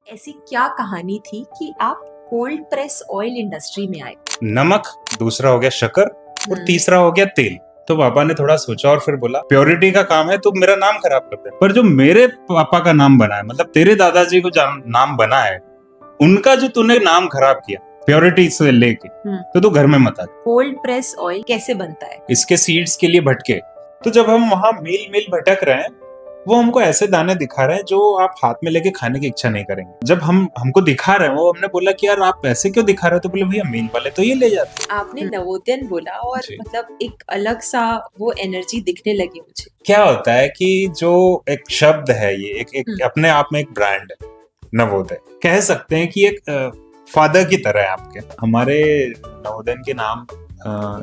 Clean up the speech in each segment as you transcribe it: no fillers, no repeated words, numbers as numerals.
ऐसी क्या कहानी थी कि आप कोल्ड प्रेस ऑयल इंडस्ट्री में आए? नमक, दूसरा हो गया शक्कर और हम्म। तीसरा हो गया तेल। तो पापा ने थोड़ा सोचा और फिर बोला प्योरिटी का काम है तो मेरा नाम खराब कर दे। पर जो मेरे पापा का नाम बना है, मतलब तेरे दादाजी को नाम बना है, उनका जो तूने नाम खराब किया प्योरिटी से लेके, तो तू घर में मत आ। कोल्ड प्रेस ऑयल कैसे बनता है? इसके सीड्स के लिए भटके। तो जब हम वहां मील मील भटक रहे हैं, वो हमको ऐसे दाने दिखा रहे हैं जो आप हाथ में लेके खाने की इच्छा नहीं करेंगे। जब हमको दिखा रहे हैं, वो हमने बोला कि यार आप ऐसे क्यों दिखा रहे हो, तो बोले भैया मील वाले तो ये ले जाते हैं। आपने नवोदयन बोला और जी। मतलब एक अलग सा वो एनर्जी दिखने लगी मुझे। क्या होता है कि जो एक शब्द है, ये एक अपने आप में एक ब्रांड है। नवोदय कह सकते हैं कि एक फादर की तरह है आपके। हमारे नवोदय के नाम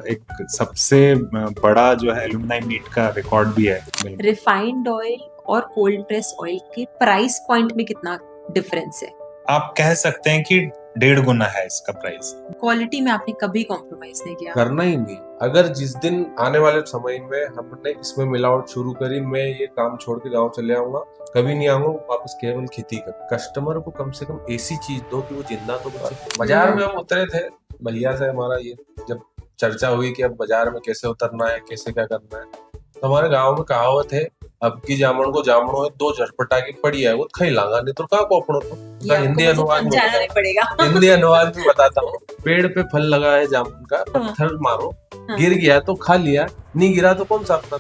एक सबसे बड़ा जो है एल्यूमिनाई मीट का रिकॉर्ड भी है। रिफाइंड ऑयल और कोल्ड प्रेस ऑयल के प्राइस पॉइंट में कितना डिफरेंस है? आप कह सकते हैं कि 1.5 गुना है इसका प्राइस। क्वालिटी में आपने कभी कॉम्प्रोमाइज नहीं किया? करना ही नहीं। अगर जिस दिन आने वाले समय में हमने इसमें मिलावट शुरू करी, मैं ये काम छोड़ के गाँव चले आऊंगा, कभी नहीं आऊंगा वापस, केवल खेती कर। कस्टमर को कम से कम ऐसी चीज दो कि वो जिंदा तो बचे। बाजार में हम उतरे थे भैया से, हमारा ये जब चर्चा हुई कि अब बाजार में कैसे उतरना है, कैसे क्या करना है, तो हमारे गाँव में कहावत है, अब की जामन को जामनो है, दो झटपटा की पड़ी है वो खाई लांगा, नहीं तो कहा पोपड़ो तो हिंदी अनुवाद में पड़ेगा। हिंदी अनुवाद में बताता हूँ। पेड़ पे फल लगा है जामुन का, पत्थर मारो, गिर गया तो खा लिया, नहीं गिरा तो कौन साफ था।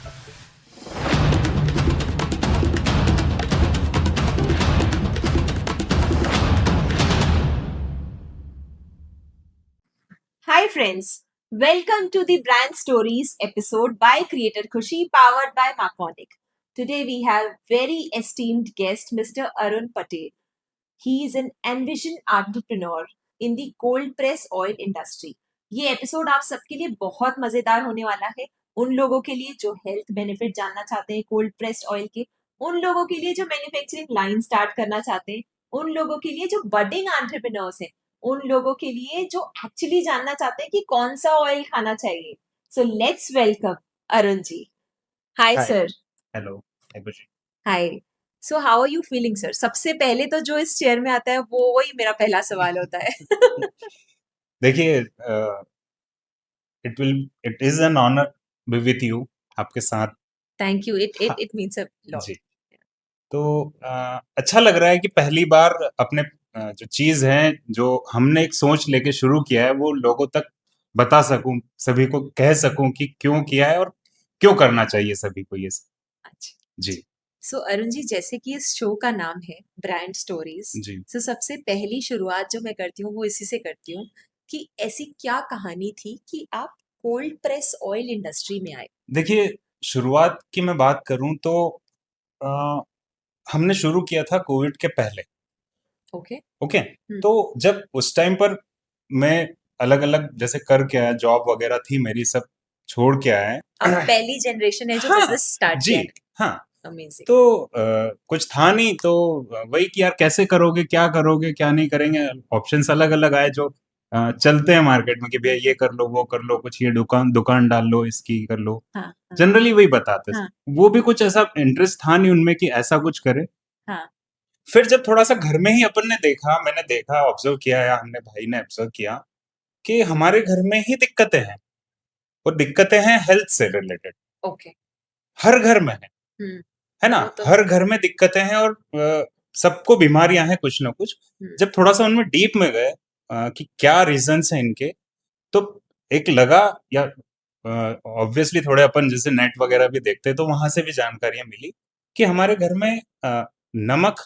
Hi friends, welcome to the Brand Stories episode by Creator Khushi, powered by Maconic. Today we have very esteemed guest Mr. Arun Patel. He is an envision entrepreneur in the cold press oil industry. ये episode आप सबके लिए बहुत मजेदार होने वाला है। उन लोगों के लिए जो हेल्थ बेनिफिट जानना चाहते हैं कोल्ड प्रेस्ड ऑयल के, उन लोगों के लिए जो मैन्युफैक्चरिंग लाइन स्टार्ट करना चाहते हैं, उन लोगों के लिए जो बडिंग एंटरप्रेन्योर्स हैं, उन लोगों के लिए जो एक्चुअली जानना चाहते हैं कि कौन सा ऑयल खाना चाहिए। So let's welcome Arun ji. Hi sir. Hello. Hi. So how are you feeling sir? सबसे पहले तो जो इस चेयर में आता है वो वही मेरा पहला सवाल होता है। देखिए, it is an honour be with you, आपके साथ। Thank you, it means a lot. जी। तो अच्छा लग रहा है कि पहली बार अपने जो चीज है, जो हमने एक सोच लेके शुरू किया है, वो लोगों तक बता सकूं, सभी को कह सकूं कि क्यों किया है और क्यों करना चाहिए सभी को ये सब। अच्छा जी। सो अरुण जी, जैसे कि इस शो का नाम है ब्रांड स्टोरीज, जी। सो सबसे पहली शुरुआत जो मैं करती हूँ वो इसी से करती हूँ कि ऐसी क्या कहानी थी कि आप कोल्ड प्रेस ऑयल इंडस्ट्री में आए? देखिए, शुरुआत की मैं बात करूं तो हमने शुरू किया था कोविड के पहले। ओके। ओके। तो जब उस टाइम पर मैं अलग अलग जैसे करके आया, जॉब वगैरह थी मेरी, सब छोड़ के आया है। आप पहली जनरेशन है जो हाँ, बिजनेस स्टार्ट जी, किया है। हाँ। अमेजिंग। तो कुछ था नहीं, तो वही कि यार कैसे करोगे, क्या नहीं करेंगे। ऑप्शंस अलग अलग आए जो चलते हैं मार्केट में कि भैया ये कर लो, वो कर लो, कुछ ये दुकान दुकान डाल लो, इसकी कर लो। हाँ, जनरली वही बताते थे। हाँ, वो भी कुछ ऐसा इंटरेस्ट था नहीं उनमें कि ऐसा कुछ करे। हाँ, फिर जब थोड़ा सा घर में ही अपन ने देखा, मैंने देखा, ऑब्जर्व किया, या हमने भाई ने ऑब्जर्व किया कि हमारे घर में ही दिक्कतें हैं, और दिक्कतें हैं हेल्थ से रिलेटेड। ओके। हर घर में है ना? वो तो हर घर में दिक्कतें हैं और सबको बीमारियां हैं कुछ ना कुछ। जब थोड़ा सा उनमें डीप में गए कि क्या रीजंस हैं इनके, तो एक लगा, या ऑब्वियसली थोड़े अपन जैसे नेट वगैरह भी देखते हैं, तो वहां से भी जानकारियां मिली कि हमारे घर में नमक,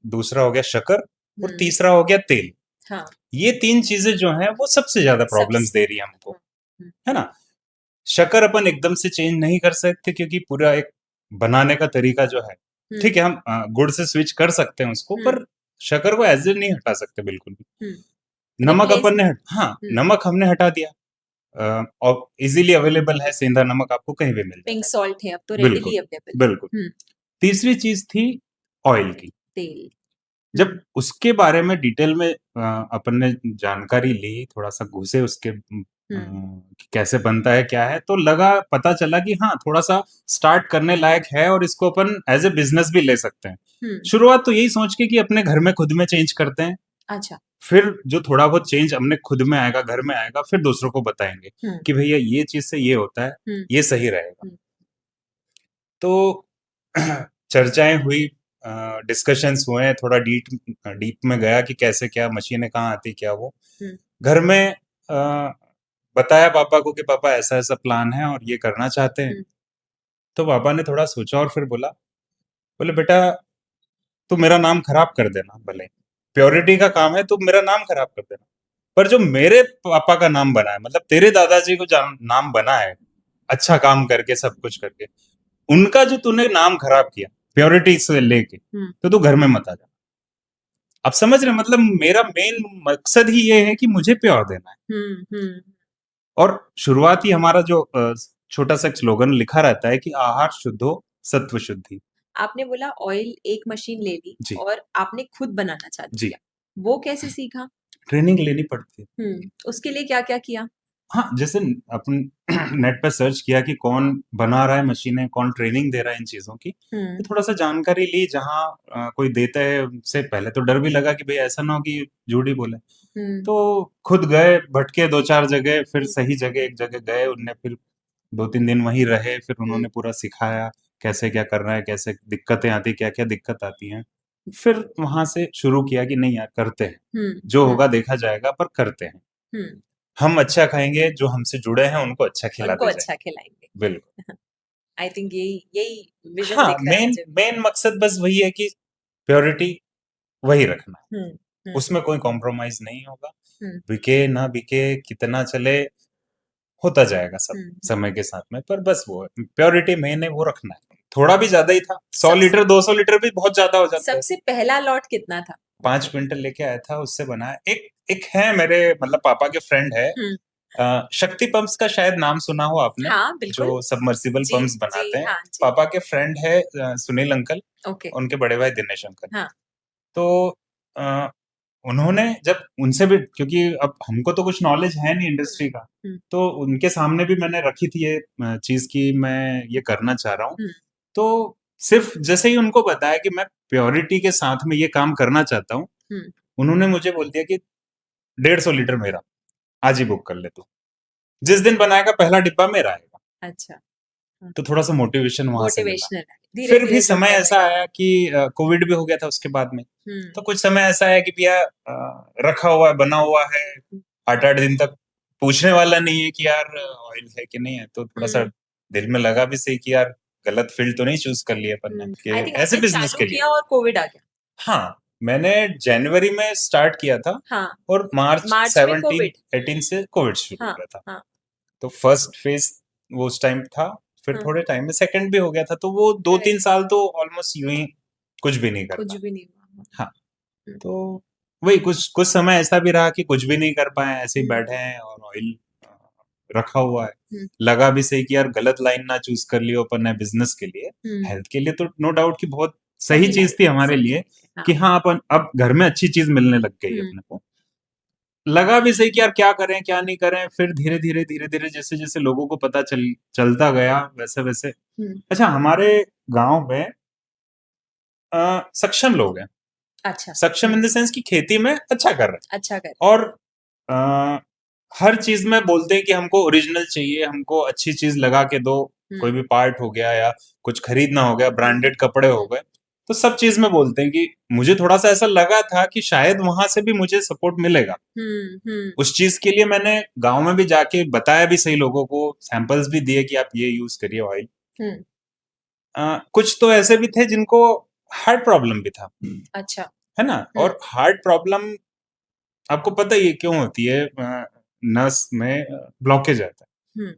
दूसरा हो गया शक्कर और तीसरा हो गया तेल। हाँ, ये 3 चीजें जो हैं वो सबसे ज्यादा प्रॉब्लम्स दे रही है हमको, है ना? शक्कर अपन एकदम से चेंज नहीं कर सकते क्योंकि पूरा एक बनाने का तरीका जो है, ठीक है, हम गुड़ से स्विच कर सकते हैं उसको, पर शक्कर को एज ए नहीं हटा सकते बिल्कुल भी। नमक अपन ने नमक हमने हटा दिया, और इजीली अवेलेबल है, सेंधा नमक आपको कहीं भी मिल जाता है। पिंक सॉल्ट है अब तो बिल्कुल, रेडिली अवेलेबल। बिल्कुल। तीसरी चीज थी ऑयल की। तेल। जब उसके बारे में डिटेल में अपन ने जानकारी ली, थोड़ा सा घुसे उसके कि कैसे बनता है क्या है, तो लगा पता चला कि हाँ थोड़ा सा स्टार्ट करने लायक है और इसको अपन एज ए बिजनेस भी ले सकते हैं। शुरुआत तो यही सोच के कि अपने घर में खुद में चेंज करते हैं, अच्छा। फिर जो थोड़ा बहुत चेंज अपने खुद में आएगा, घर में आएगा, फिर दूसरों को बताएंगे कि भैया ये चीज से ये होता है, ये सही रहेगा। तो चर्चाएं हुई, डिस्कशंस हुए, थोड़ा डीप में गया कि कैसे क्या मशीनें कहाँ आती क्या वो। घर में बताया पापा को कि पापा ऐसा ऐसा प्लान है और ये करना चाहते हैं। तो पापा ने थोड़ा सोचा और फिर बोले बेटा तू मेरा नाम खराब कर देना, भले प्योरिटी का काम है, तू मेरा नाम खराब कर देना, पर जो मेरे पापा का नाम बना है, मतलब तेरे दादाजी को नाम बना है अच्छा काम करके, सब कुछ करके, उनका जो तूने नाम खराब किया प्योरिटी से लेके, तो तू घर में मत आ जा। आप समझ रहे, मतलब मेरा मेन मकसद ही ये है कि मुझे प्योर देना है। और शुरुआती हमारा जो छोटा सा स्लोगन लिखा रहता है कि आहार शुद्धो सत्व शुद्धि। आपने बोला ऑयल एक मशीन ले ली जी। और आपने खुद बनाना चालू जी। किया, वो कैसे सीखा? ट्रेनिंग लेनी पड़ती है। उसके लिए क्या क्या किया? हाँ, जैसे अपन नेट पे सर्च किया कि कौन बना रहा है मशीनें, कौन ट्रेनिंग दे रहा है इन चीजों की, तो थोड़ा सा जानकारी ली। जहाँ कोई देता है उससे पहले तो डर भी लगा कि भाई ऐसा ना हो कि झूठ ही बोले, तो खुद गए, भटके 2-4 जगह, फिर सही जगह एक जगह गए, उनने फिर 2-3 दिन वहीं रहे, फिर उन्होंने पूरा सिखाया कैसे क्या करना है, कैसे दिक्कतें आती, क्या क्या दिक्कत आती हैं। फिर वहां से शुरू किया कि नहीं यार करते हैं, जो होगा देखा जाएगा, पर करते हैं। हम अच्छा खाएंगे, जो हमसे जुड़े हैं उनको अच्छा उनको खिलाते अच्छा जाएंगे। खिलाएंगे। बिल्कुल। आई थिंक यही विजन हाँ, दिख रहा है मेन मुझे। मेन मकसद बस वही है कि प्योरिटी वही रखना है, हम्म उसमें कोई कॉम्प्रोमाइज नहीं होगा। हम्म बिके ना बिके, कितना चले, होता जाएगा सब हम्म समय के साथ में, पर बस वो प्योरिटी मेन है, वो रखना है। थोड़ा भी ज्यादा ही था, 100 सबसे- लीटर 200 लीटर भी बहुत ज्यादा हो जाता है। सबसे पहला लॉट कितना था? 5 क्विंटल लेके आया था, उससे बनाया। एक है मेरे, मतलब पापा के फ्रेंड है, शक्ति पंप्स का शायद नाम सुना हो आपने। हाँ, बिल्कुल। जो सबमर्सिबल जी, पंप्स जी, बनाते हैं। हाँ, जी। पापा के फ्रेंड है सुनील अंकल, ओके। उनके बड़े भाई दिनेश अंकल। हाँ। तो अ, उन्होंने जब उनसे भी, क्योंकि अब हमको तो कुछ नॉलेज है नहीं इंडस्ट्री का, तो उनके सामने भी मैंने रखी थी ये चीज की मैं ये करना चाह रहा हूँ। तो सिर्फ जैसे ही उनको बताया कि मैं प्योरिटी के साथ में ये काम करना चाहता हूँ, उन्होंने मुझे बोल दिया कि 150 लीटर मेरा, आज ही बुक कर ले तू, जिस दिन बनाएगा पहला डिब्बा मेरा आएगा। अच्छा। तो थोड़ा सा मोटिवेशन वहां से मिला। मोटिवेशनल फिर भी समय ऐसा आया कि कोविड भी हो गया था उसके बाद में, तो कुछ समय ऐसा आया कि भैया रखा हुआ है, बना हुआ है, 8-8 दिन तक पूछने वाला नहीं है कि यार ऑयल है कि नहीं है, तो थोड़ा सा दिल में लगा भी सही कि यार गलत फील्ड तो नहीं चूज कर लिया अपन ने कि ऐसे बिजनेस के लिए। और कोविड आ गया। हाँ, मैंने जनवरी में स्टार्ट किया था। हाँ। और मार्च में 17-18 से कोविड शुरू हो गया था। तो फर्स्ट फेज वो उस टाइम था, फिर थोड़े टाइम में सेकंड भी हो गया था, तो वो 2-3 साल तो ऑलमोस्ट यूं ही कुछ भी नहीं कर कुछ पाए। भी नहीं हुआ। हाँ, तो वही कुछ समय ऐसा भी रहा कि कुछ भी नहीं कर पाए, ऐसे ही बैठे हैं और ऑयल रखा हुआ है। लगा भी सही कि यार गलत लाइन ना चूज कर लियो अपन ने बिजनेस के लिए। हेल्थ के लिए तो नो डाउट कि बहुत सही चीज थी हमारे लिए कि हाँ अपन अब घर में अच्छी चीज मिलने लग गई अपने को। लगा भी सही कि यार क्या करें क्या नहीं करें, फिर धीरे धीरे जैसे जैसे लोगों को पता चलता गया वैसे वैसे। अच्छा, हमारे गांव में सक्षम लोग हैं। अच्छा। सक्षम इन द सेंस की खेती में अच्छा कर रहे हैं। अच्छा कर। और हर चीज में बोलते हैं कि हमको ओरिजिनल चाहिए, हमको अच्छी चीज लगा के दो। कोई भी पार्ट हो गया या कुछ खरीदना हो गया, ब्रांडेड कपड़े हो गए, तो सब चीज में बोलते हैं कि मुझे थोड़ा सा ऐसा लगा था कि शायद वहां से भी मुझे सपोर्ट मिलेगा। उस चीज के लिए मैंने गांव में भी जाके बताया भी सही लोगों को, सैंपल्स भी दिए कि आप ये यूज करिए ऑयल। कुछ तो ऐसे भी थे जिनको हार्ट प्रॉब्लम भी था। अच्छा। है ना। और हार्ट प्रॉब्लम आपको पता ही है क्यों होती है, नस में ब्लॉकेज आता है।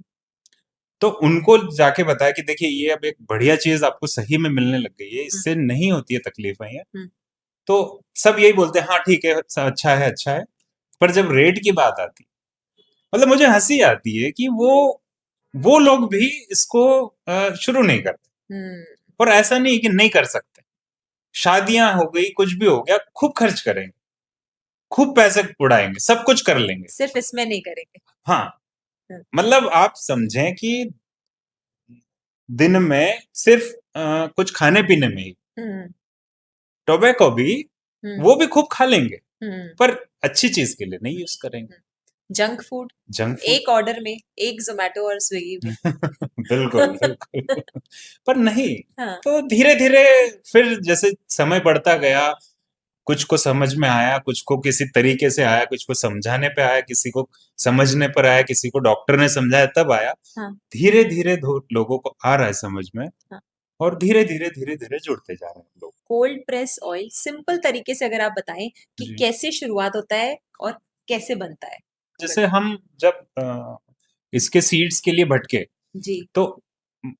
तो उनको जाके बताया कि देखिए ये अब एक बढ़िया चीज आपको सही में मिलने लग गई है, इससे नहीं होती है तकलीफें ये। तो सब यही बोलते हैं हाँ ठीक है, अच्छा है अच्छा है। पर जब रेट की बात आती, मतलब मुझे हंसी आती है कि वो लोग भी इसको शुरू नहीं करते। और ऐसा नहीं कि नहीं कर सकते, शादियां हो गई, कुछ भी हो गया, खूब खर्च करेंगे, खूब पैसे उड़ाएंगे, सब कुछ कर लेंगे, सिर्फ इसमें नहीं करेंगे। हाँ, मतलब आप समझें कि दिन में सिर्फ कुछ खाने पीने में ही टोबैको भी वो भी खूब खा लेंगे, पर अच्छी चीज के लिए नहीं यूज करेंगे। जंक फूड, जंक फूड एक ऑर्डर में एक जोमेटो और स्विगी में। बिल्कुल बिल्कुल पर नहीं, हाँ, तो धीरे धीरे फिर जैसे समय बढ़ता गया, कुछ को समझ में आया, कुछ को किसी तरीके से आया, कुछ को समझाने पे आया, किसी को समझने पर आया, किसी को डॉक्टर ने समझाया तब आया। हाँ, धीरे धीरे लोगों को आ रहा है समझ में, हाँ। और धीरे धीरे जुड़ते जा रहे हैं लोग। कोल्ड प्रेस ऑयल सिंपल तरीके से अगर आप बताएं कि जी। कैसे शुरुआत होता है और कैसे बनता है। जैसे हम जब इसके सीड्स के लिए भटके, जी। तो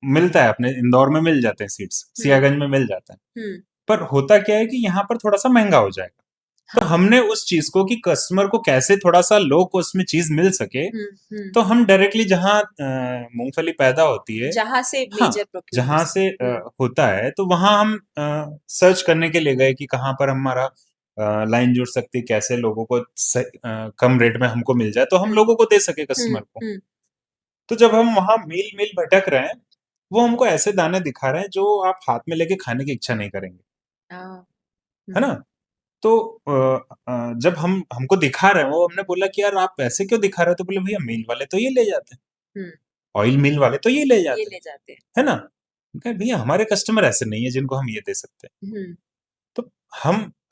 मिलता है, अपने इंदौर में मिल जाते हैं सीड्स, सियागंज में मिल जाता है, पर होता क्या है कि यहाँ पर थोड़ा सा महंगा हो जाएगा। तो हाँ। हमने उस चीज को कि कस्टमर को कैसे थोड़ा सा लो कॉस्ट में चीज मिल सके, तो हम डायरेक्टली जहाँ मूंगफली पैदा होती है, जहां से हाँ, मेजर जहां से होता है, तो वहां हम सर्च करने के लिए गए कि कहाँ पर हमारा लाइन जुड़ सकती है, कैसे लोगों को कम रेट में हमको मिल जाए तो हम लोगों को दे सके, कस्टमर को। तो जब हम वहां मील मील भटक रहे हैं, वो हमको ऐसे दाने दिखा रहे हैं जो आप हाथ में लेके खाने की इच्छा नहीं करेंगे, है ना। तो जब हम हमको दिखा रहे हैं, वो हमने बोला कि यार आप ऐसे क्यों दिखा रहे हो, तो बोले भैया मील वाले तो ये ले जाते हैं, ऑयल मिल वाले तो ये ले जाते हैं, है ना। कहा, भैया हमारे कस्टमर ऐसे नहीं है जिनको हम ये दे सकते हैं, तो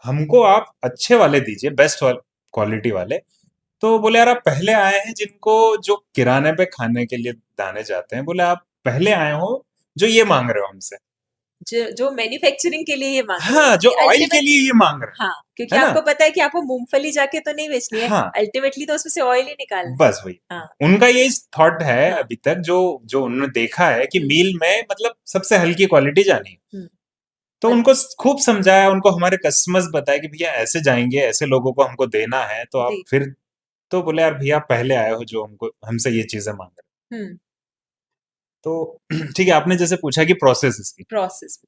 हमको आप अच्छे वाले दीजिए, बेस्ट क्वालिटी वाले। तो बोले यार आप पहले आए हैं, जिनको जो किराने पे खाने के लिए दाने जाते हैं, बोले आप पहले आए हो जो ये मांग रहे हो हमसे, जो मैन्युफैक्चरिंग के लिए ये मांग रहे हाँ, हैं, जो कि ऑयल के ultimate- लिए ये मांग रहे हाँ, क्योंकि है ना? आपको पता है कि आपको मूंगफली जाके तो नहीं बेचनी है, हाँ, अल्टीमेटली तो उसमें से ऑयल ही निकालना है। बस वही हाँ, उनका ये थॉट है हाँ, अभी तक, जो जो उन्होंने देखा है कि हम्म, मील में मतलब सबसे हल्की क्वालिटी जानी है। हम्म, तो उनको खूब समझाया, उनको हमारे कस्टमर्स बताए कि भैया ऐसे जाएंगे, ऐसे लोगों को हमको देना है, तो आप जी, फिर, तो बोले यार भैया आप पहले आए हो जो हमको हमसे ये चीजें मांग रहे हम्म, हो। तो ठीक है, आपने जैसे पूछा कि प्रोसेस इसकी प्रोसेस,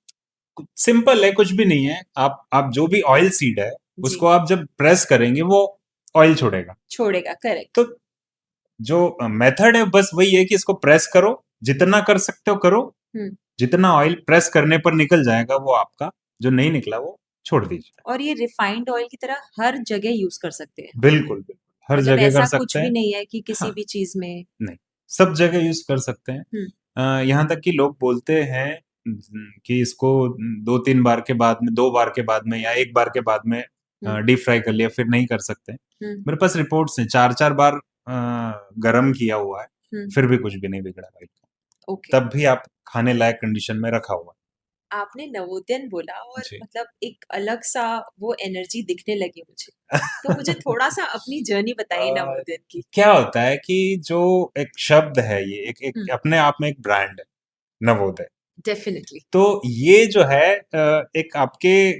सिंपल है, कुछ भी नहीं है। आप जो भी ऑयल सीड है, जी, उसको आप जब प्रेस करेंगे वो ऑयल छोड़ेगा। छोड़ेगा, करेक्ट। तो जो मेथड है बस वही है कि इसको प्रेस करो, जितना कर सकते हो करो, जितना ऑयल प्रेस करने पर निकल जाएगा वो आपका, जो नहीं निकला वो छोड़ दीजिए। और ये रिफाइंड ऑयल की तरह हर जगह यूज कर सकते हैं, बिल्कुल बिल्कुल, हर मतलब जगह कर ऐसा कुछ सकते भी हैं। नहीं है कि किसी हाँ, भी चीज में। नहीं, सब जगह यूज कर सकते हैं। यहाँ तक कि लोग बोलते हैं कि इसको 2-3 बार के बाद में, 2 बार के बाद में या 1 बार के बाद में डीप फ्राई कर लिया, फिर नहीं कर सकते। मेरे पास रिपोर्ट्स हैं, 4-4 बार गरम किया हुआ है, फिर भी कुछ भी नहीं बिगड़ा भाई, ओके, तब भी आप खाने लायक कंडीशन में रखा हुआ आपने नवोदयन बोला और जी। मतलब एक अलग सा वो एनर्जी दिखने लगी मुझे, तो मुझे थोड़ा सा अपनी जर्नी बताइए अ, नवोदयन की। क्या होता है कि जो एक शब्द है, ये एक अपने आप में एक ब्रांड है, नवोदय। डेफिनेटली। तो ये जो है एक आपके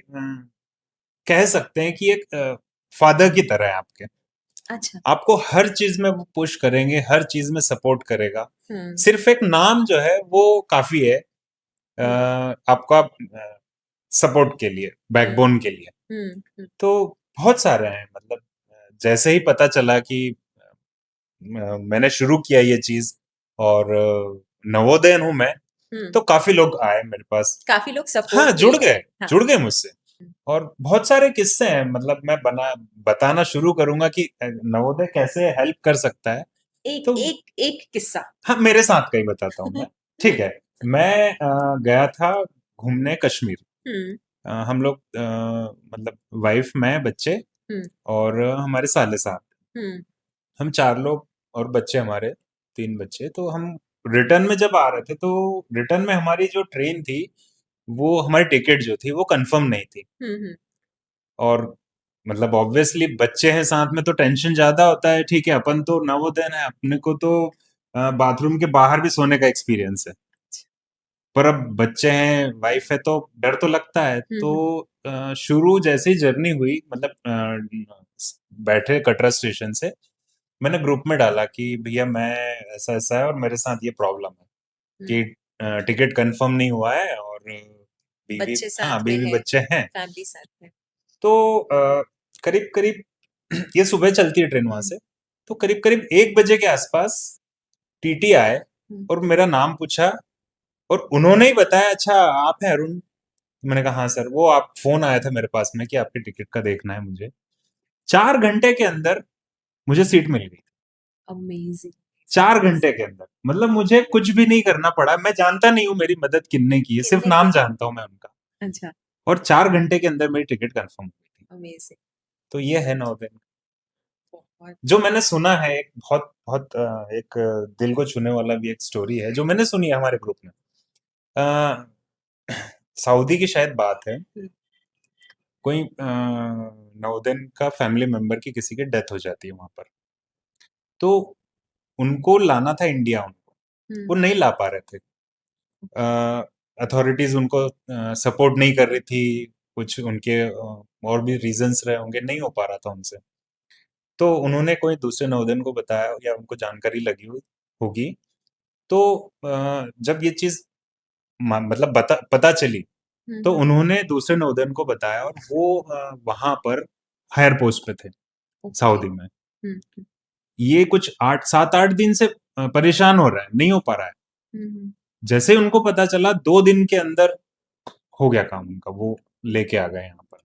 कह सकते हैं कि एक फादर की तरह है आपके। अच्छा। आपको हर चीज में वो पुश करेंगे, हर चीज में सपोर्ट करेगा। हम्म, सिर्फ एक नाम जो है वो काफी है आपका सपोर्ट के लिए, बैकबोन के लिए। तो बहुत सारे हैं, मतलब जैसे ही पता चला कि मैंने शुरू किया ये चीज, और नवोदयन हूं मैं, तो काफी लोग आए मेरे पास। काफी लोग हाँ, सपोर्ट जुड़ गए, हाँ, जुड़ गए मुझसे। और बहुत सारे किस्से हैं, मतलब मैं बताना शुरू करूंगा कि नवोदय कैसे हेल्प कर सकता है। एक तो एक एक किस्सा। हाँ, मेरे साथ का ही बताता हूँ मैं। ठीक है, मैं गया था घूमने कश्मीर। हम लोग मतलब वाइफ, मैं, बच्चे और हमारे साले साहब, हम 4 लोग, और बच्चे हमारे 3 बच्चे। तो हम रिटर्न में जब आ रहे थे, तो रिटर्न में हमारी जो ट्रेन थी, वो हमारी टिकट जो थी वो कंफर्म नहीं थी। और मतलब ऑब्वियसली बच्चे हैं साथ में, तो टेंशन ज्यादा होता है। ठीक है, अपन तो नवोदय है, अपने को तो बाथरूम के बाहर भी सोने का एक्सपीरियंस है, पर अब बच्चे हैं, वाइफ है, तो डर तो लगता है। तो शुरू जैसे ही जर्नी हुई, मतलब बैठे कटरा स्टेशन से, मैंने ग्रुप में डाला कि भैया मैं ऐसा ऐसा है और मेरे साथ ये प्रॉब्लम है कि टिकट कंफर्म नहीं हुआ है, और बीवी, बच्चे हाँ, साथ में बीवी है, बच्चे हैं। फैमिली साथ में। तो करीब करीब ये सुबह चलती है ट्रेन वहां से, तो करीब करीब 1 बजे के आसपास टीटी आए और मेरा नाम पूछा और उन्होंने ही बताया, अच्छा आप हैं अरुण? मैंने कहा हाँ सर। वो आप फोन आया था मेरे पास में कि आपके टिकट का देखना है मुझे। 4 घंटे के अंदर मुझे सीट मिल गई। अमेजिंग। 4 घंटे के अंदर, मतलब मुझे कुछ भी नहीं करना पड़ा। मैं जानता नहीं हूँ मेरी मदद किन्ने की है, सिर्फ कितने नाम की? जानता हूँ मैं उनका। अच्छा, और 4 घंटे के अंदर मेरी टिकट कंफर्म हुई थी। अमेजिंग। तो ये है नवोदय। बहुत। जो मैंने सुना है, एक बहुत बहुत एक दिल को छूने वाला भी एक स्टोरी है जो मैंने सुनी है हमारे ग्रुप में। अ, सऊदी की शायद बात है। कोई नवोदय का फैमिली मेंबर की किसी की डेथ हो जाती है वहां पर। तो उनको लाना था इंडिया, उनको वो नहीं ला पा रहे थे। अथॉरिटीज उनको सपोर्ट नहीं कर रही थी। कुछ उनके और भी रीजंस रहे होंगे, नहीं हो पा रहा था उनसे। तो उन्होंने कोई दूसरे नवोदय को बताया या उनको जानकारी लगी हुई होगी। तो जब ये चीज मतलब पता चली, तो उन्होंने दूसरे नवोदय को बताया और वो वहां पर हायर पोस्ट पे थे सऊदी में। ये कुछ 7-8 दिन से परेशान हो रहा है, नहीं हो पा रहा है। जैसे ही उनको पता चला, 2 दिन के अंदर हो गया काम उनका, वो लेके आ गए यहाँ पर।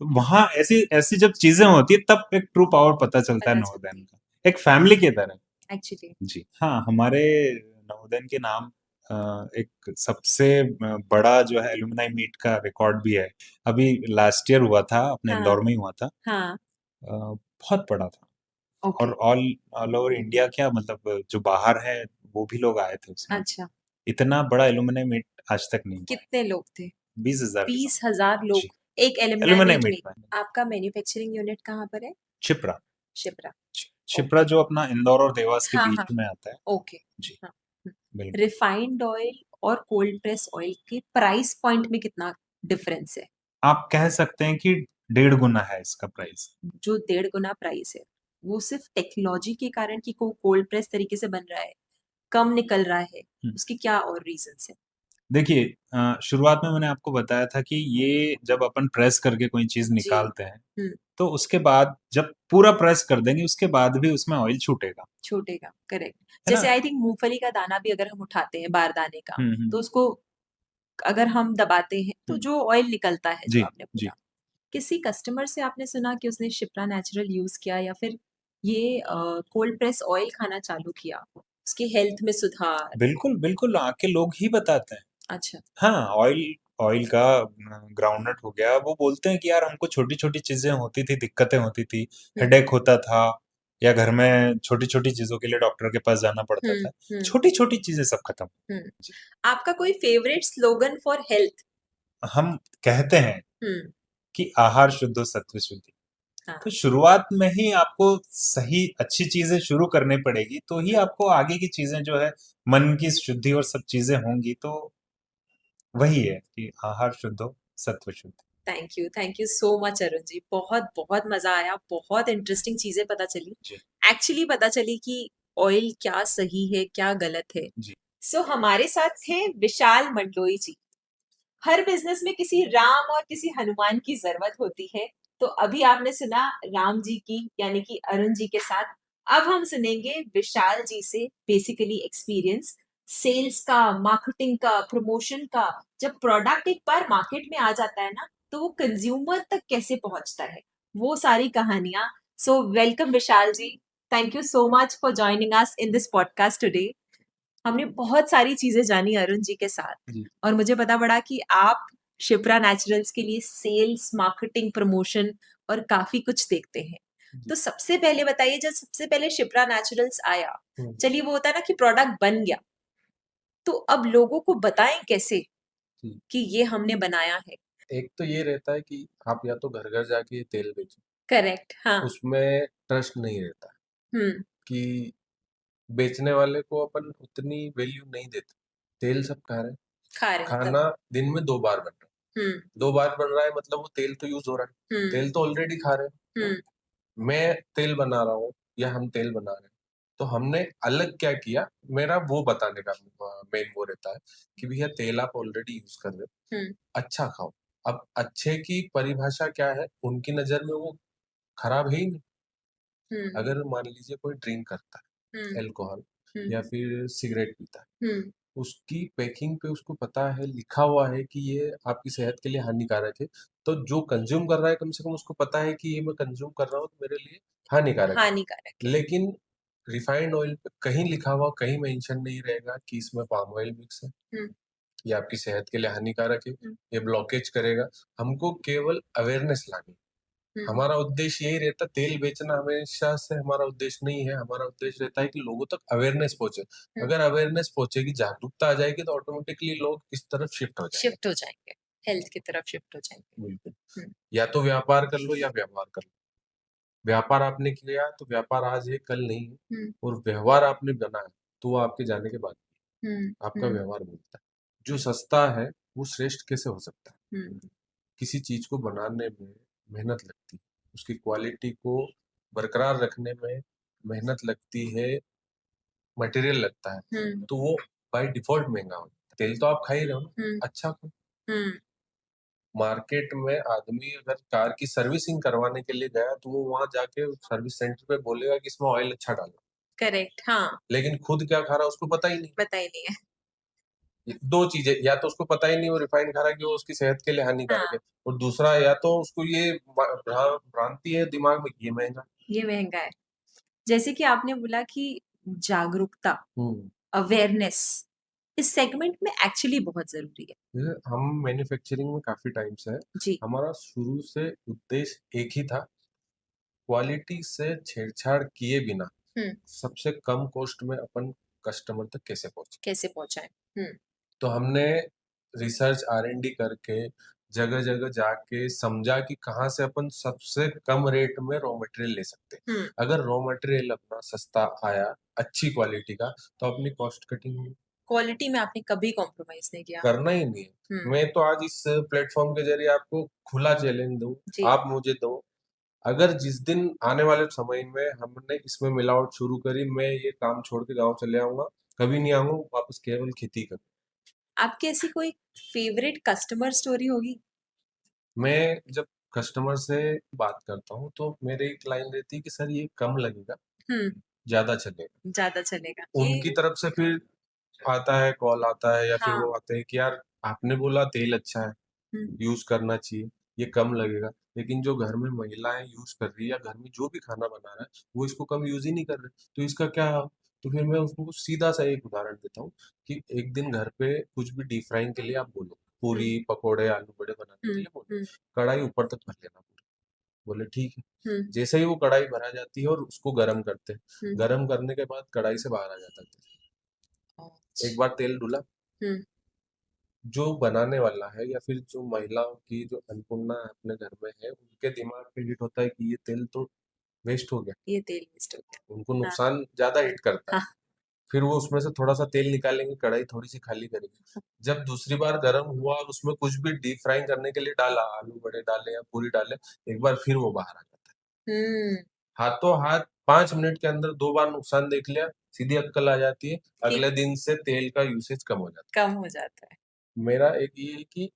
तो वहां ऐसी ऐसी जब चीजें होती है तब एक ट्रू पावर पता चलता है पता नवोदय का, एक फैमिली की तरह। एक्चुअली। जी हाँ, हमारे नवोदय के नाम एक सबसे बड़ा जो है एलुमनाई मीट का रिकॉर्ड भी है। अभी लास्ट ईयर हुआ था, अपने हाँ इंदौर में ही हुआ था। हाँ। बहुत बड़ा था। ओके। और ऑल ऑल ओवर इंडिया, क्या मतलब जो बाहर है वो भी लोग आए थे उसमें। अच्छा, इतना बड़ा एलुमनाई मीट आज तक नहीं हुआ है। कितने लोग थे? 20,000 के 20,000 समथिंग। लोग जी, एक एलुमनाई एलुमनाई मीट में। मीट में। आपका मैन्युफैक्चरिंग यूनिट कहाँ पर है? शिप्रा। शिप्रा। शिप्रा जो अपना इंदौर और देवास के हाँ हाँ। बीच में आता है। ओके। जी हाँ। बिल्कुल। रिफाइंड ऑयल और कोल्ड प्रेस ऑयल के प्राइस पॉइंट में कितना डिफरेंस है? आप कह सकते हैं कि 1.5 गुना है इसका प्राइस। जो 1.5 गुना प्राइस है, वो सिर्फ टेक्नोलॉजी के कारण कि को कोल्ड प्रेस तरीके से बन रहा है, कम निकल रहा है, उसके क्या और रीजंस है? देखिए, शुरुआत में मैंने आपको बताया था कि ये जब अपन प्रेस करके कोई चीज जी। निकालते हैं, तो उसके बाद जब पूरा प्रेस कर देंगे उसके बाद भी उसमें ऑयल छूटेगा, छूटेगा, करेक्ट। है ना। जैसे आई थिंक मूंगफली का दाना भी अगर हम उठाते हैं, बारदाने का, हम्म। तो उसको अगर हम दबाते हैं तो हम्म, जो ऑयल निकलता है, जो जी आपने जी। बोला, किसी कस्टमर से आपने सुना कि उसने शिप्रा नेचुरल यूज किया या फिर ये कोल्ड प्रेस ऑयल खाना चालू किया, उसकी हेल्थ में सुधार? बिल्कुल बिल्कुल, आके लोग ही बताते हैं। अच्छा। हाँ, ऑयल ऑयल का ग्राउंडनट हो गया, वो बोलते हैं कि यार हमको छोटी छोटी चीजें होती थी, दिक्कतें होती थी, हेडेक होता था, या घर में छोटी छोटी चीजों के लिए डॉक्टर के पास जाना पड़ता था। छोटी छोटी चीजें सब खत्म। जी। आपका कोई फेवरेट स्लोगन फॉर हेल्थ? हम कहते हैं कि आहार शुद्ध सत्व शुद्धि। हाँ। तो शुरुआत में ही आपको सही अच्छी चीजें शुरू करनी पड़ेगी, तो ही आपको आगे की चीजें जो है, मन की शुद्धि और सब चीजें होंगी। तो वही है कि आहार शुद्ध हो, सत्व शुद्ध। Thank you so much Arun ji, बहुत बहुत मजा आया, बहुत इंटरेस्टिंग चीजें पता चली। जी एक्चुअली पता चली कि ऑयल क्या सही है, क्या गलत है। जी। सो हमारे साथ थे विशाल मंडलोई जी। हर बिजनेस में किसी राम और किसी हनुमान की जरूरत होती है। तो अभी आपने सुना राम जी की, यानी कि अरुण जी के साथ। अब हम सुनेंगे विशाल जी से बेसिकली एक्सपीरियंस सेल्स का, मार्केटिंग का, प्रमोशन का। जब प्रोडक्ट एक बार मार्केट में आ जाता है ना, तो वो कंज्यूमर तक कैसे पहुंचता है, वो सारी कहानियां। So welcome Vishal ji. Thank you so much for joining us in this podcast today. हमने बहुत सारी चीजें जानी अरुण जी के साथ, जी। और मुझे पता पड़ा कि आप शिप्रा नेचुरल्स के लिए सेल्स, मार्केटिंग, प्रमोशन और काफी कुछ देखते हैं। तो सबसे पहले बताइए, जब सबसे पहले शिप्रा नेचुरल्स आया, चलिए वो होता है ना कि प्रोडक्ट बन गया, तो अब लोगों को बताएं कैसे जी। कि ये हमने बनाया है? एक तो ये रहता है कि आप या तो घर घर जाके ये तेल बेचो, करेक्ट। हाँ। उसमें ट्रस्ट नहीं रहता हम्म। कि बेचने वाले को अपन उतनी वैल्यू नहीं देते। तेल सब खा रहे हैं, खा रहे हैं खाना दिन में 2 बार बन रहा है, 2 बार बन रहा है मतलब वो तेल तो यूज हो रहा है, तेल तो ऑलरेडी खा रहे हैं। मैं तेल बना रहा हूँ या हम तेल बना रहे हैं, तो हमने अलग क्या किया, मेरा वो बताने का मेन वो रहता है कि भैया तेल आप ऑलरेडी यूज कर रहे हो, अच्छा खाओ। अब अच्छे की परिभाषा क्या है, उनकी नजर में वो खराब है ही नहीं। अगर मान लीजिए कोई ड्रिंक करता है, अल्कोहल हम्म, या फिर सिगरेट पीता है, हम्म, उसकी पैकिंग पे उसको पता है, लिखा हुआ है कि ये आपकी सेहत के लिए हानिकारक है, तो जो कंज्यूम कर रहा है कम से कम उसको पता है कि ये मैं कंज्यूम कर रहा हूँ तो मेरे लिए हानिकारक है। हानिकारक है। लेकिन रिफाइंड ऑयल पे कहीं लिखा हुआ, कहीं मेंशन नहीं रहेगा कि इसमें पाम ऑयल मिक्स है, हम्म, ये आपकी सेहत के लिए हानिकारक है, हम्म, ये ब्लॉकेज करेगा। हमको केवल अवेयरनेस लानी, हम्म, हमारा उद्देश्य यही रहता, तेल बेचना हमेशा से हमारा उद्देश्य नहीं है। हमारा उद्देश्य रहता है कि लोगों तक अवेयरनेस पहुंचे। अगर अवेयरनेस पहुंचेगी, जागरूकता आ जाएगी, तो ऑटोमेटिकली लोग इस तरफ शिफ्ट हो जाएंगे। शिफ्ट हो जाएंगे, हेल्थ की तरफ शिफ्ट हो जाएंगे। बिल्कुल। हम्म, या तो व्यापार कर लो या व्यवहार कर लो। व्यापार आपने किया तो व्यापार आज है कल नहीं है, हम्म, और व्यवहार आपने बनाया तो वो आपके जाने के बाद हम्म, आपका हम्म, व्यवहार मिलता है। जो सस्ता है वो श्रेष्ठ कैसे हो सकता है? हम्म, किसी चीज को बनाने में मेहनत लगती है, उसकी क्वालिटी को बरकरार रखने में मेहनत लगती है, मटेरियल लगता है, हम्म, तो वो बाय डिफॉल्ट महंगा होता है। तेल तो आप खा ही रहे हो ना, हम्म, अच्छा खाओ। हम्म, मार्केट में आदमी अगर कार की सर्विसिंग करवाने के लिए गया तो वो वहां जाके सर्विस सेंटर पे बोलेगा कि इसमें ऑयल अच्छा डालो, करेक्ट, हाँ, लेकिन खुद क्या खा रहा है उसको पता ही नहीं। पता ही नहीं है। दो चीजें, या तो उसको पता ही नहीं वो रिफाइंड खा रहा है कि वो उसकी सेहत के लिए हानिकारक है, हाँ, और दूसरा या तो उसको ये भ्रांति है दिमाग में कि ये महंगा। ये महंगा है। जैसे कि आपने बोला कि जागरूकता, हम्म। अवेयरनेस इस सेगमेंट में एक्चुअली बहुत जरूरी है। जैसे हम मैन्युफैक्चरिंग में काफी टाइम से है, जी। हमारा शुरू से उद्देश्य एक ही था, क्वालिटी से छेड़छाड़ किए बिना हम्म, सबसे कम कॉस्ट में अपन कस्टमर तक कैसे पहुंचे। कैसे पहुंचाएं। हम्म, तो हमने रिसर्च R&D करके जगह जगह जाके समझा कि कहाँ से अपन सबसे कम रेट में रॉ मटेरियल ले सकते हैं। हम्म, अगर रॉ मटेरियल अपना सस्ता आया, अच्छी क्वालिटी का, तो अपनी कॉस्ट कटिंग होगी। क्वालिटी में आपने कभी कॉम्प्रोमाइज नहीं किया। करना ही नहीं है। हम्म, मैं तो आज इस प्लेटफॉर्म के जरिए आपको खुला चैलेंज दूं, जी। आप मुझे दो, अगर जिस दिन आने वाले समय में हमने इसमें मिलावट शुरू करी, मैं ये काम छोड़ के गाँव चले आऊंगा, कभी नहीं आऊंगा वापस, केवल खेती कर। आपकी ऐसी कोई फेवरेट कस्टमर स्टोरी होगी? मैं जब कस्टमर से बात करता हूँ तो मेरी एक लाइन रहती है कि सर ये कम लगेगा, हम्म, ज्यादा चलेगा। ज्यादा चलेगा उनकी ये। तरफ से फिर आता है, कॉल आता है, या फिर हाँ। वो आते हैं कि यार आपने बोला तेल अच्छा है, हम्म, यूज करना चाहिए, ये कम लगेगा, लेकिन जो घर में महिलाएं यूज कर रही है या घर में जो भी खाना बना रहा है वो इसको कम यूज ही नहीं कर रहे, तो इसका क्या? तो फिर मैं उसको सीधा सा एक उदाहरण देता हूँ कि एक दिन घर पे कुछ भी डीप फ्राइंग के लिए आप बोलो, पूरी हम्म, पकोड़े आलू बड़े बनाने के हम्म, लिए बोलो, हम्म, कढ़ाई ऊपर तक भर लेना पूरी। बोले ठीक है। हम्म, जैसे ही वो कढ़ाई भरा जाती है और उसको गर्म करते हैं, हम्म, गर्म करने के बाद कढ़ाई से बाहर आ जाता है, एक अच्छा, बार तेल डुला, हम्म, जो बनाने वाला है या फिर जो महिलाओं की जो अन्नपूर्णा अपने घर में है, उनके दिमाग पे हिट होता है कि ये तेल तो वेस्ट हो गया, ये तेल वेस्ट हो उनको गया। हाँ, नुकसान ज्यादा हिट करता है। हाँ, फिर वो उसमें से थोड़ा सा तेल निकालेंगे, कढ़ाई थोड़ी सी खाली करेंगे, जब दूसरी बार गर्म हुआ और उसमें कुछ भी डीप फ्राइंग करने के लिए डाला, आलू बड़े डाले या पूरी डाले, एक बार फिर वो बाहर आ जाता है। हम्म, हाथों हाथ 5 मिनट के अंदर 2 बार नुकसान देख लिया, सीधी अक्कल आ जाती है, कि अगले दिन से तेल का यूसेज कम हो जाता कम हो जाता है। है। मेरा एक ये है कि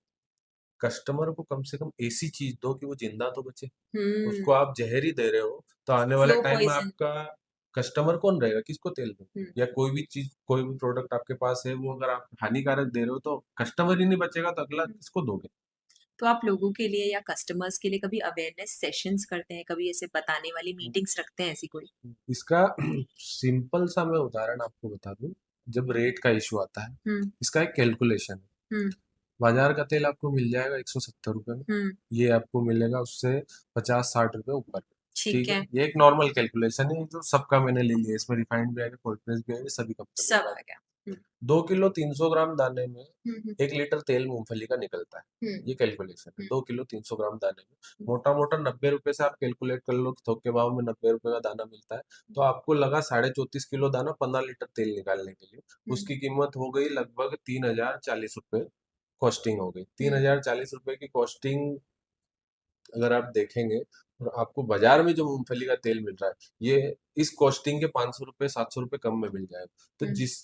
कस्टमर को कम से कम ऐसी चीज दो कि वो जिंदा तो बचे। हम्म, उसको आप जहर ही दे रहे हो तो आने वाले स्लो टाइम में पॉइजन। आपका कस्टमर कौन रहेगा, किसको तेल दो? हम्म, या कोई भी चीज, कोई भी प्रोडक्ट आपके पास है, वो अगर आप हानिकारक दे रहे हो तो कस्टमर ही नहीं बचेगा, तो अगला हम्म। किसको दोगे? तो आप लोगों के लिए या कस्टमर्स के लिए कभी अवेयरनेस सेशंस करते हैं, कभी ऐसे बताने वाली मीटिंग्स रखते हैं ऐसी कोई? इसका सिंपल सा मैं उदाहरण आपको बता दूं, जब रेट का इशू आता है, हम्म, इसका एक कैलकुलेशन है। हम्म, बाजार का तेल आपको मिल जाएगा 170 रुपए में, हम्म, ये आपको मिलेगा उससे 50-60 रुपए ऊपर। ठीक ठीक है, है, ये एक नॉर्मल कैलकुलेशन है जो सबका मैंने ले लिया, इसमें रिफाइंड भी आएगा, कोल्ड प्रेस भी आएगा, सभी कंपनी सब का आ आएगा। गया। हम्म, 2 किलो 300 ग्राम दाने में हम्म, 1 लीटर तेल मूंगफली का निकलता है, हम्म, ये कैलकुलेशन है। हम्म, 2 किलो 300 ग्राम दाने में हम्म, मोटा मोटा 90 रुपए से आप कैलकुलेट कर लो कि थोक के भाव में 90 रुपए का दाना मिलता है, तो आपको लगा 34.5 किलो दाना 15 लीटर तेल निकालने के लिए, हम्म, उसकी कीमत हो गई लगभग 3040 रुपए। कॉस्टिंग हो गई हम्म, 3040 रुपए की कॉस्टिंग। अगर आप देखेंगे और आपको बाजार में जो मूंगफली का तेल मिल रहा है, ये इस कॉस्टिंग के 500 रुपए 700 रुपए कम में मिल जाएगा। तो हम्म। जिस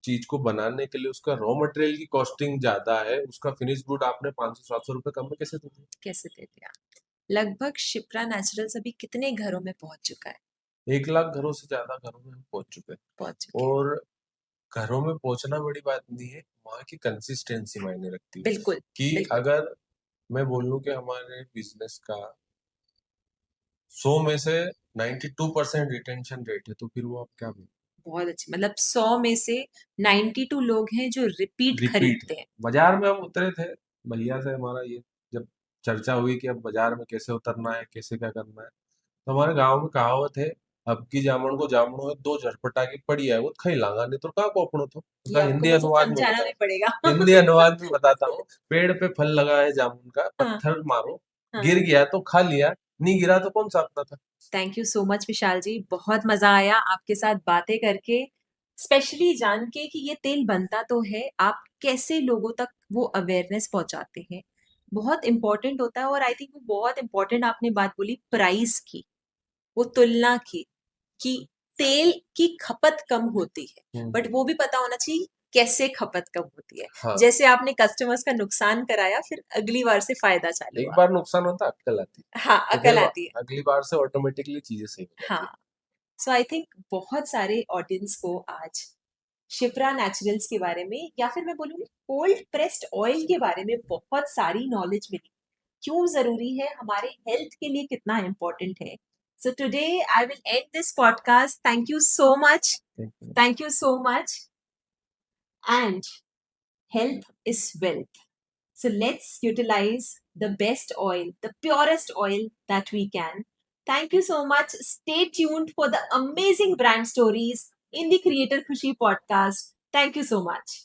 चीज को बनाने के लिए उसका रॉ मटेरियल की कॉस्टिंग ज्यादा है, उसका फिनिश गुड आपने 500-700 रुपए कम में कैसे दे दिया? कैसे दे दिया? लगभग शिप्रा नेचुरल्स अभी कितने घरों में पहुंच चुका है? 1 लाख घरों से ज्यादा घरों में हम पहुंच चुके हैं। पहुंच चुके हैं। और घरों में पहुंचना बड़ी बात नहीं है, वहाँ की कंसिस्टेंसी मायने रखती है। बिल्कुल कि बिल्कुल। अगर मैं बोल लूं कि हमारे बिजनेस का 100 में से 92% रिटेंशन रेट है, तो फिर वो आप क्या बोल, बहुत अच्छी, मतलब 100 में से 92 लोग हैं जो रिपीट रिपीट खरीदते हैं। बाजार में हम उतरे थे भैया से, हमारा ये जब चर्चा हुई कि अब बाजार में कैसे उतरना है, कैसे क्या करना है, तो हमारे गांव में कहावत है, अब की जामन को जामनो है, दो झटपटा की पड़ी है, वो खाई लांगा नहीं तो का को अपनो तो ये उसका आपको हिंदी मुझे अनुवाद में समझाना बता, भी पड़ेगा। हिंदी अनुवाद में बताता हूँ। पेड़ पे फल लगा है जामुन का, हाँ पत्थर मारो, हाँ। गिर गया तो खा लिया, नहीं गिरा तो कौन सा अपना था। थैंक यू सो मच विशाल जी, बहुत मजा आया आपके साथ बातें करके, स्पेशली जान के कि ये तेल बनता तो है, आप कैसे लोगों तक वो अवेयरनेस पहुंचाते हैं, बहुत इंपॉर्टेंट होता है। और आई थिंक वो बहुत इंपॉर्टेंट आपने बात बोली प्राइस की, वो तुलना की, कि तेल की खपत कम होती है, बट वो भी पता होना चाहिए कैसे खपत कम होती है। हाँ, जैसे आपने कस्टमर्स का नुकसान कराया, फिर अगली बार से फायदा चालू एक हुआ। बार नुकसान होता अक्कल आती, हाँ, तो अकल फिर आती है। अगली बार से ऑटोमेटिकली चीजें सही हो जाती है। हाँ, सो आई थिंक बहुत सारे ऑडियंस को आज शिप्रा नेचुरल्स के बारे में, या फिर मैं बोलूँगी कोल्ड प्रेस्ड ऑयल के बारे में बहुत सारी नॉलेज मिली, क्यों जरूरी है, हमारे हेल्थ के लिए कितना इम्पोर्टेंट है। So today I will and this podcast. Thank you so much, Thank you. Thank you so much. And health is wealth. So let's utilize the best oil, the purest oil that we can. Thank you so much. Stay tuned for the amazing brand stories in the Creator Khushi podcast. Thank you so much.